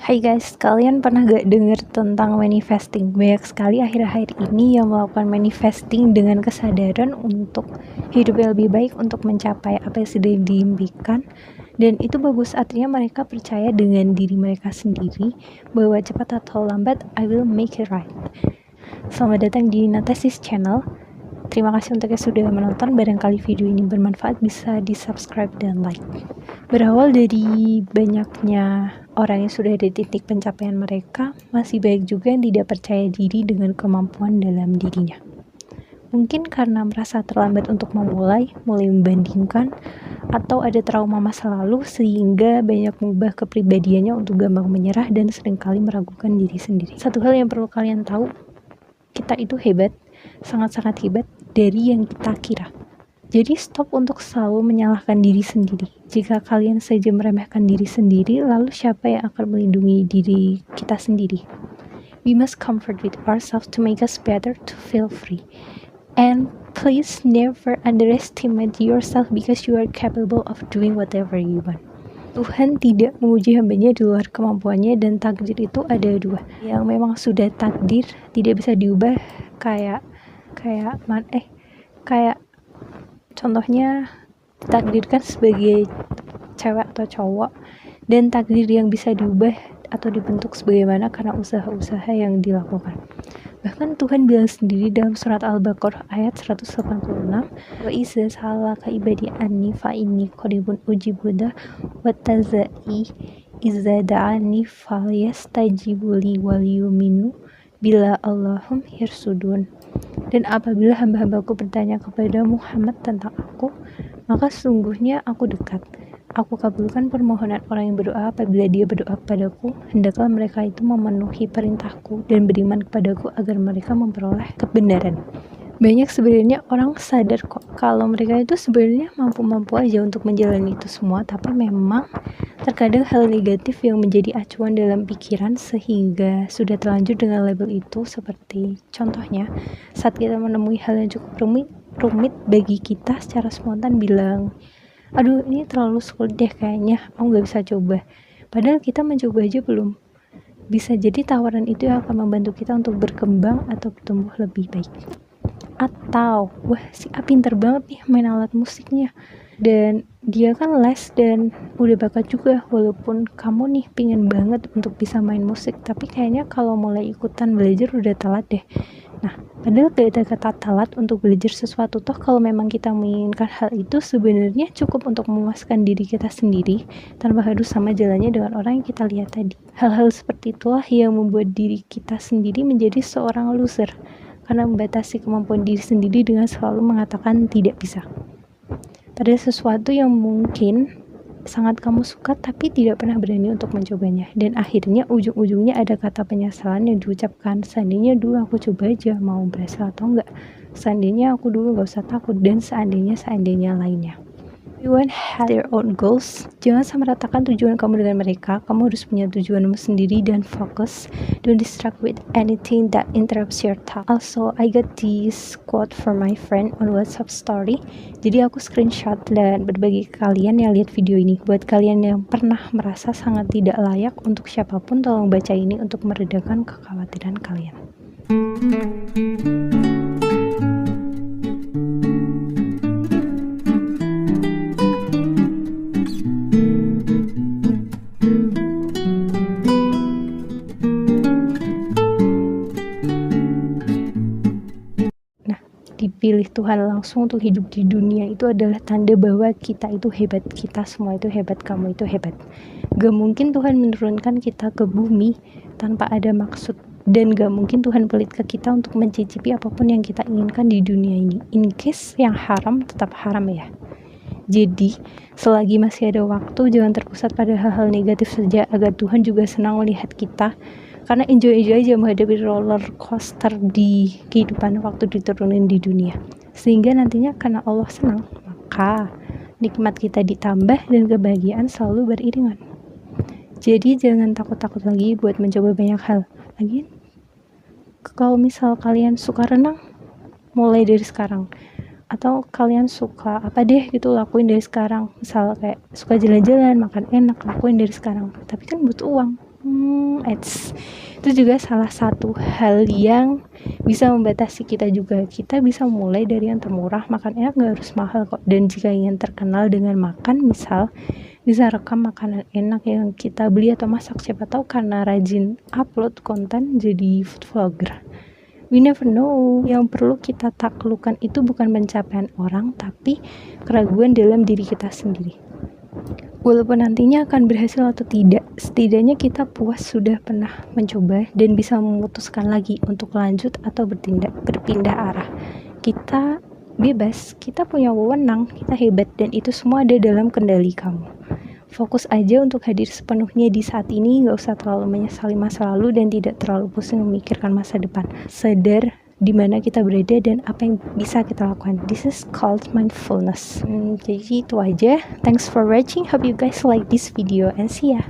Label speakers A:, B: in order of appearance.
A: Hai guys, kalian pernah gak denger tentang manifesting? Banyak sekali akhir-akhir ini yang melakukan manifesting dengan kesadaran untuk hidup yang lebih baik, untuk mencapai apa yang sudah diimpikan. Dan itu bagus, artinya mereka percaya dengan diri mereka sendiri bahwa cepat atau lambat I will make it right. Selamat datang di Natasis Channel. Terima kasih untuk yang sudah menonton. Barangkali video ini bermanfaat, bisa di subscribe dan like. Berawal dari banyaknya orang yang sudah ada di titik pencapaian mereka, masih banyak juga yang tidak percaya diri dengan kemampuan dalam dirinya. Mungkin karena merasa terlambat untuk mulai membandingkan, atau ada trauma masa lalu sehingga banyak mengubah kepribadiannya untuk gampang menyerah dan seringkali meragukan diri sendiri. Satu hal yang perlu kalian tahu, kita itu hebat, sangat-sangat hebat dari yang kita kira. Jadi stop untuk selalu menyalahkan diri sendiri. Jika kalian saja meremehkan diri sendiri, lalu siapa yang akan melindungi diri kita sendiri? We must comfort with ourselves to make us better, to feel free. And please never underestimate yourself because you are capable of doing whatever you want. Tuhan tidak menguji hambanya di luar kemampuannya, dan takdir itu ada dua. Yang memang sudah takdir, tidak bisa diubah, kayak contohnya ditakdirkan sebagai cewek atau cowok, dan takdir yang bisa diubah atau dibentuk sebagaimana karena usaha-usaha yang dilakukan. Bahkan Tuhan bilang sendiri dalam surat Al-Baqarah ayat 186, wa iza salaka ibadi anni fa inni qaribun ujibuda wa tazai iza da'ani falyastajibuli wal yuminu bila Allahum hirsudun. Dan apabila hamba-hambaku bertanya kepada Muhammad tentang aku, maka sesungguhnya aku dekat. Aku kabulkan permohonan orang yang berdoa apabila dia berdoa kepadaku. Hendaklah mereka itu memenuhi perintahku dan beriman kepadaku agar mereka memperoleh kebenaran. Banyak sebenarnya orang sadar kok kalau mereka itu sebenarnya mampu-mampu aja untuk menjalani itu semua, tapi memang terkadang hal negatif yang menjadi acuan dalam pikiran sehingga sudah terlanjur dengan label itu. Seperti contohnya saat kita menemui hal yang cukup rumit bagi kita, secara spontan bilang, aduh ini terlalu sulit deh kayaknya, aku gak bisa coba. Padahal kita mencoba aja belum. Bisa jadi tawaran itu yang akan membantu kita untuk berkembang atau bertumbuh lebih baik. Atau, wah si A pinter banget nih main alat musiknya, dan dia kan les dan udah bakat juga, walaupun kamu nih pingin banget untuk bisa main musik, tapi kayaknya kalau mulai ikutan belajar udah telat deh. Nah, padahal gak ada kata telat untuk belajar sesuatu. Toh kalau memang kita menginginkan hal itu, sebenarnya cukup untuk memuaskan diri kita sendiri tanpa harus sama jalannya dengan orang yang kita lihat tadi. Hal-hal seperti itulah yang membuat diri kita sendiri menjadi seorang loser, karena membatasi kemampuan diri sendiri dengan selalu mengatakan tidak bisa pada sesuatu yang mungkin sangat kamu suka tapi tidak pernah berani untuk mencobanya. Dan akhirnya ujung-ujungnya ada kata penyesalan yang diucapkan, seandainya dulu aku coba aja, mau berhasil atau enggak, seandainya aku dulu gak usah takut, dan seandainya lainnya. Everyone has their own goals. Jangan samaratakan tujuan kamu dengan mereka. Kamu harus punya tujuanmu sendiri dan fokus. Don't distract with anything that interrupts your thought. Also, I got this quote from my friend on WhatsApp story. Jadi aku screenshot dan berbagi ke kalian yang lihat video ini. Buat kalian yang pernah merasa sangat tidak layak untuk siapapun, tolong baca ini untuk meredakan kekhawatiran kalian. Dipilih Tuhan langsung untuk hidup di dunia itu adalah tanda bahwa kita itu hebat, kita semua itu hebat, kamu itu hebat. Gak mungkin Tuhan menurunkan kita ke bumi tanpa ada maksud, dan gak mungkin Tuhan pelit ke kita untuk mencicipi apapun yang kita inginkan di dunia ini. In case yang haram tetap haram ya. Jadi selagi masih ada waktu, jangan terpusat pada hal-hal negatif saja, agar Tuhan juga senang melihat kita. Karena enjoy aja menghadapi roller coaster di kehidupan waktu diturunin di dunia, sehingga nantinya karena Allah senang, maka nikmat kita ditambah dan kebahagiaan selalu beriringan. Jadi jangan takut-takut lagi buat mencoba banyak hal lagi. Kalau misal kalian suka renang, mulai dari sekarang. Atau kalian suka apa deh gitu, lakuin dari sekarang. Misal kayak suka jalan-jalan, makan enak, lakuin dari sekarang. Tapi kan butuh uang. Itu juga salah satu hal yang bisa membatasi kita juga. Kita bisa mulai dari yang termurah, makan enak gak harus mahal kok. Dan jika ingin terkenal dengan makan, misal bisa rekam makanan enak yang kita beli atau masak, siapa tahu karena rajin upload konten jadi food vlogger. We never know. Yang perlu kita taklukkan itu bukan pencapaian orang, tapi keraguan dalam diri kita sendiri. Walaupun nantinya akan berhasil atau tidak, setidaknya kita puas sudah pernah mencoba dan bisa memutuskan lagi untuk lanjut atau berpindah arah. Kita bebas, kita punya wewenang, kita hebat, dan itu semua ada dalam kendali kamu. Fokus aja untuk hadir sepenuhnya di saat ini, gak usah terlalu menyesali masa lalu dan tidak terlalu pusing memikirkan masa depan. Sadar di mana kita berada dan apa yang bisa kita lakukan. This is called mindfulness. Jadi itu aja. Thanks for watching. Hope you guys like this video and see ya.